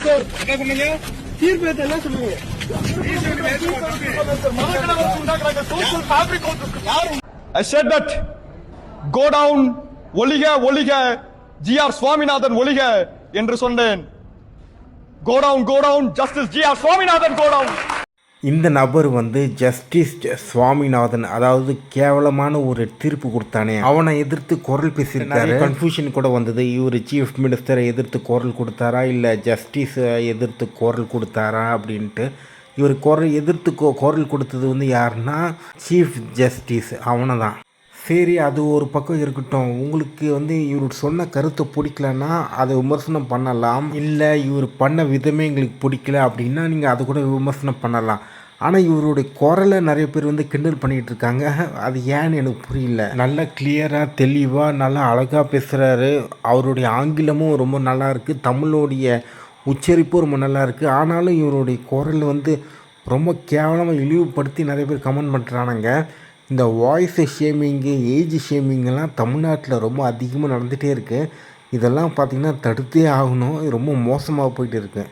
Sir என்ன சொன்னீங்க? தீர்ப்பு எல்லாம் சொல்லுங்க. I said that go down ஒளிக ஒளிக ஜிஆர் சுவாமிநாதன் ஒளிக என்று சொன்னேன். go down justice G R Swaminathan go down. இந்த நபர் ஜஸ்டிஸ் சுவாமிநாதன், அதாவது கேவலமான ஒரு தீர்ப்பு கொடுத்தானே, அவனை எதிர்த்து குரல் பேசியிருக்காரு. கன்ஃபியூஷன் கூட வந்தது, இவர் சீஃப் மினிஸ்டரை எதிர்த்து குரல் கொடுத்தாரா இல்லை ஜஸ்டிஸை எதிர்த்து குரல் கொடுத்தாரா அப்படின்ட்டு. இவர் எதிர்த்து குரல் கொடுத்தது யாருன்னா சீஃப் ஜஸ்டிஸ், அவனை தான். சரி, அது ஒரு பக்கம் இருக்கட்டும். உங்களுக்கு இவர் சொன்ன கருத்தை பிடிக்கலன்னா அதை விமர்சனம் பண்ணலாம். இல்லை இவர் பண்ண விதமே எங்களுக்கு பிடிக்கல அப்படின்னா நீங்கள் அதை கூட விமர்சனம் பண்ணலாம். ஆனால் இவருடைய குரலை நிறைய பேர் கிண்டல் பண்ணிகிட்டு இருக்காங்க. அது ஏன்னு எனக்கு புரியல. நல்லா கிளியராக தெளிவாக நல்லா அழகாக பேசுகிறாரு. அவருடைய ஆங்கிலமும் ரொம்ப நல்லா இருக்குது, தமிழோடைய உச்சரிப்பும் ரொம்ப நல்லா இருக்குது. ஆனாலும் இவருடைய குரல் ரொம்ப கேவலமாக இழிவுபடுத்தி நிறைய பேர் கமெண்ட் பண்ணுறானுங்க. இந்த வாய்ஸ் ஷேமிங்கு, ஏஜ் ஷேமிங்கெல்லாம் தமிழ்நாட்டில் ரொம்ப அதிகமாக நடந்துகிட்டே இருக்குது. இதெல்லாம் பார்த்திங்கன்னா தடுத்தே ஆகணும். ரொம்ப மோசமாக போயிட்டு இருக்குது.